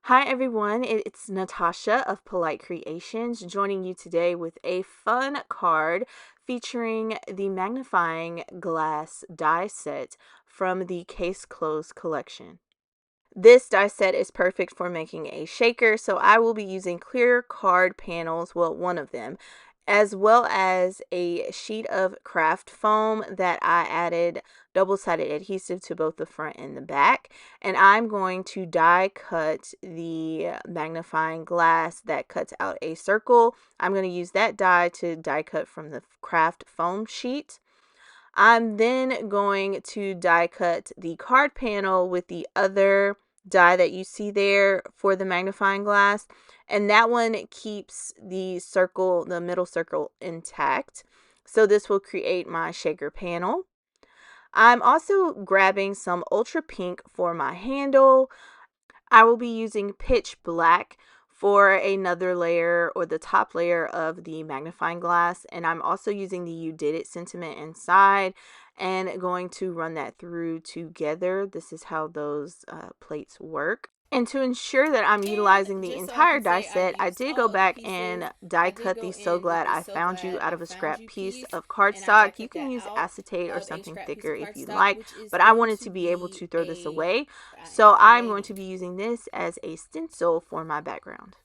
Hi everyone, it's Natasha of Polite Creations joining you today with a fun card featuring the Magnifying Glass Die set from the Case Closed collection. This die set is perfect for making a shaker, so I will be using clear card panels, well, one of them, as well as a sheet of craft foam that I added double-sided adhesive to both the front and the back. And I'm going to die cut the magnifying glass that cuts out a circle. I'm going to use that die to die cut from the craft foam sheet. I'm then going to die cut the card panel with the other die that you see there for the magnifying glass, and that one keeps the circle, the middle circle, intact. So this will create my shaker panel. I'm also grabbing some ultra pink for my handle. I will be using pitch black for another layer, or the top layer of the magnifying glass, and I'm also using the You Did It sentiment inside and going to run that through together. This is how those plates work. And to ensure that I'm And utilizing the just so I entire can die say, I set, I used did go all of the back pieces. and die I did cut go the So in with Glad the I So Found You Glad out I of a Found scrap You piece piece, of and I die cardstock. You cut can that use out acetate or of a something scrap piece thicker of if you cardstock, like, which is but I going wanted to to be able be to throw this a away. I'm So I'm going to creating. be using this as a stencil for my background.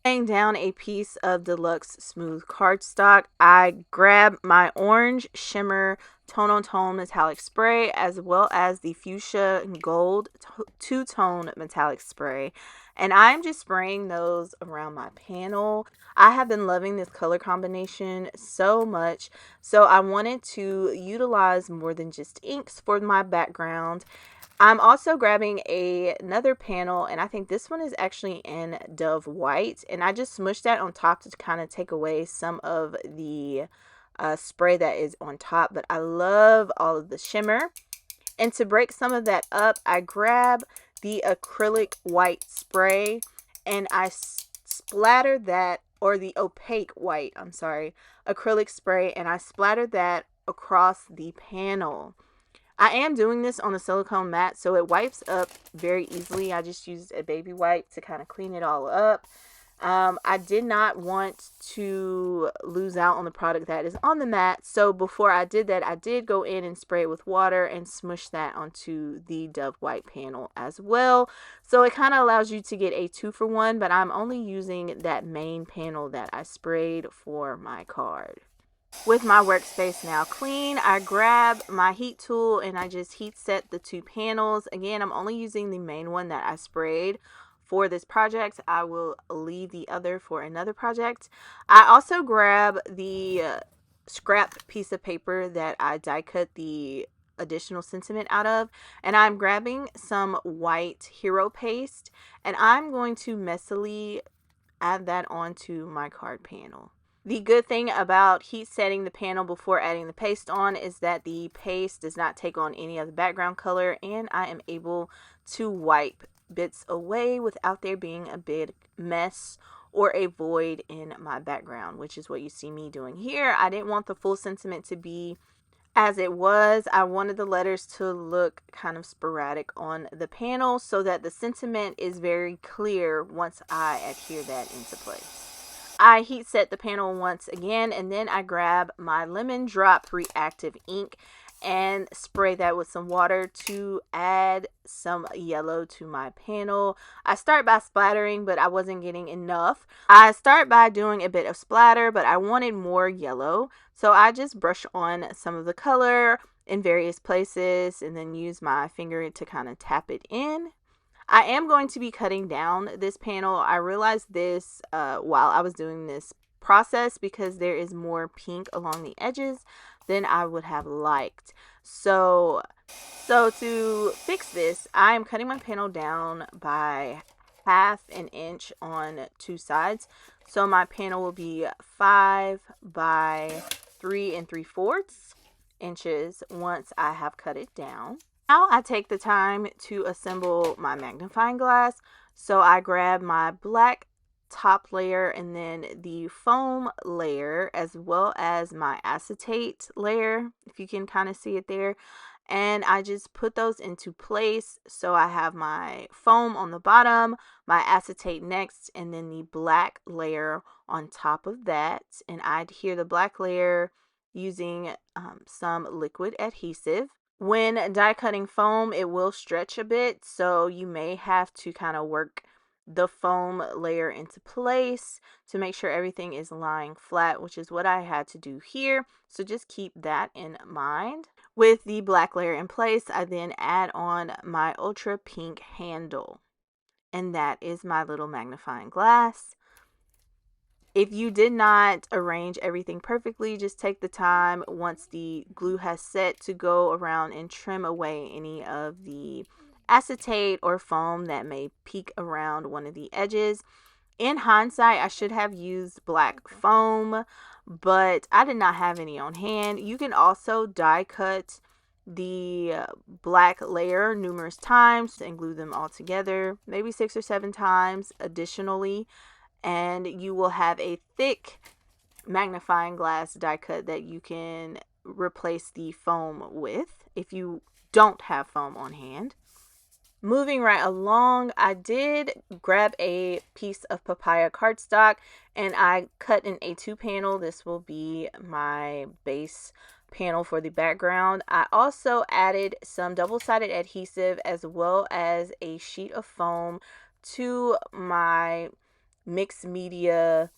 Laying down a piece of deluxe smooth cardstock, I grab my orange shimmer tone on tone metallic spray as well as the fuchsia gold two-tone metallic spray, and I'm just spraying those around my panel. I have been loving this color combination so much, so I wanted to utilize more than just inks for my background. I'm also grabbing another panel, and I think this one is actually in Dove White, and I just smushed that on top to kind of take away some of the spray that is on top, but I love all of the shimmer. And to break some of that up, I grab the acrylic white spray and I splatter that, or the opaque white, I'm sorry, acrylic spray, and I splatter that across the panel. I am doing this on a silicone mat, so it wipes up very easily. I just used a baby wipe to kind of clean it all up. I did not want to lose out on the product that is on the mat, so before I did that, I did go in and spray it with water and smush that onto the Dove White panel as well. So it kind of allows you to get a 2-for-1, but I'm only using that main panel that I sprayed for my card. With my workspace now clean, I grab my heat tool and I just heat set the two panels. Again, I'm only using the main one that I sprayed for this project. I will leave the other for another project. I also grab the scrap piece of paper that I die cut the additional sentiment out of, and I'm grabbing some white hero paste, and I'm going to messily add that onto my card panel. The good thing about heat setting the panel before adding the paste on is that the paste does not take on any of the background color, and I am able to wipe bits away without there being a big mess or a void in my background, which is what you see me doing here. I didn't want the full sentiment to be as it was. I wanted the letters to look kind of sporadic on the panel so that the sentiment is very clear once I adhere that into place. I heat set the panel once again, and then I grab my lemon drop reactive ink and spray that with some water to add some yellow to my panel. I start by splattering, but I wasn't getting enough. I start by doing a bit of splatter, but I wanted more yellow, so I just brush on some of the color in various places and then use my finger to kind of tap it in. I am going to be cutting down this panel. I realized this while I was doing this process because there is more pink along the edges than I would have liked. So to fix this, I am cutting my panel down by half an inch on two sides. So my panel will be 5 by 3 3/4 inches once I have cut it down. Now I take the time to assemble my magnifying glass. So I grab my black top layer and then the foam layer as well as my acetate layer, if you can kind of see it there. and I just put those into place. So I have my foam on the bottom, my acetate next, and then the black layer on top of that. And I adhere the black layer using some liquid adhesive. When die cutting foam, it will stretch a bit, so you may have to kind of work the foam layer into place to make sure everything is lying flat, which is what I had to do here. So just keep that in mind. With the black layer in place, I then add on my ultra pink handle, and that is my little magnifying glass. If you did not arrange everything perfectly, just take the time once the glue has set to go around and trim away any of the acetate or foam that may peek around one of the edges. In hindsight, I should have used black foam, but I did not have any on hand. You can also die cut the black layer numerous times and glue them all together, maybe 6 or 7 times additionally, and you will have a thick magnifying glass die cut that you can replace the foam with if you don't have foam on hand. Moving right along, I did grab a piece of papaya cardstock and I cut an A2 panel. This will be my base panel for the background. I also added some double-sided adhesive as well as a sheet of foam to my mixed media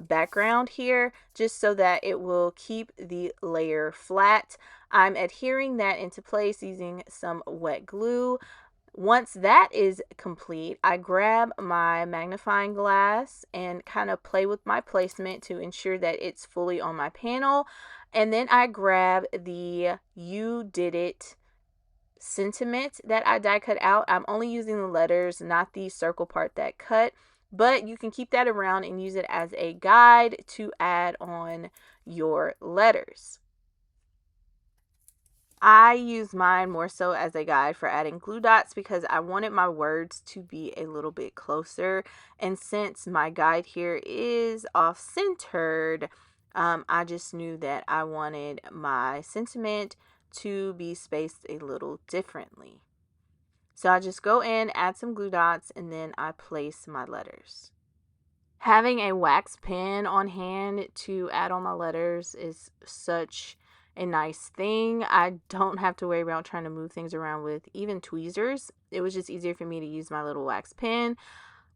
background here, just so that it will keep the layer flat. I'm adhering that into place using some wet glue. Once that is complete, I grab my magnifying glass and kind of play with my placement to ensure that it's fully on my panel. And then I grab the "You Did It" sentiment that I die cut out. I'm only using the letters, not the circle part that cut, but you can keep that around and use it as a guide to add on your letters. I use mine more so as a guide for adding glue dots because I wanted my words to be a little bit closer. And since my guide here is off-centered, I just knew that I wanted my sentiment to be spaced a little differently. So I just go in, add some glue dots, and then I place my letters. Having a wax pen on hand to add on my letters is such a nice thing. I don't have to worry about trying to move things around with even tweezers. It was just easier for me to use my little wax pen.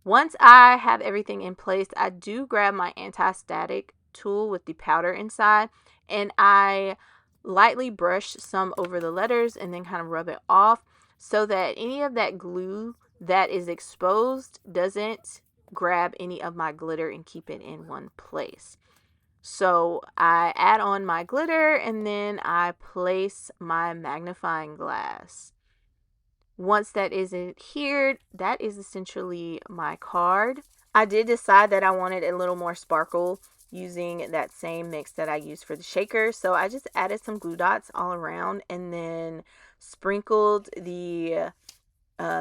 Once I have everything in place, I do grab my anti-static tool with the powder inside, and I lightly brush some over the letters and then kind of rub it off so that any of that glue that is exposed doesn't grab any of my glitter and keep it in one place. So I add on my glitter and then I place my magnifying glass. Once that is adhered, that is essentially my card. I did decide that I wanted a little more sparkle using that same mix that I used for the shaker. So I just added some glue dots all around and then sprinkled the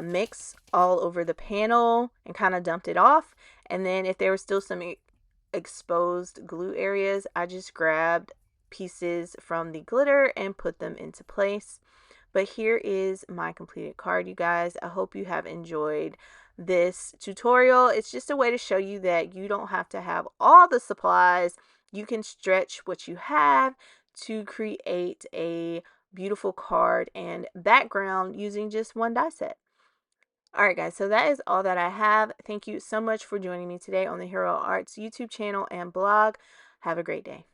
mix all over the panel and kind of dumped it off. And then if there was still some exposed glue areas, I just grabbed pieces from the glitter and put them into place. But here is my completed card, you guys. I hope you have enjoyed this tutorial. It's just a way to show you that you don't have to have all the supplies. You can stretch what you have to create a beautiful card and background using just one die set. Alright guys, so that is all that I have. Thank you so much for joining me today on the Hero Arts YouTube channel and blog. Have a great day.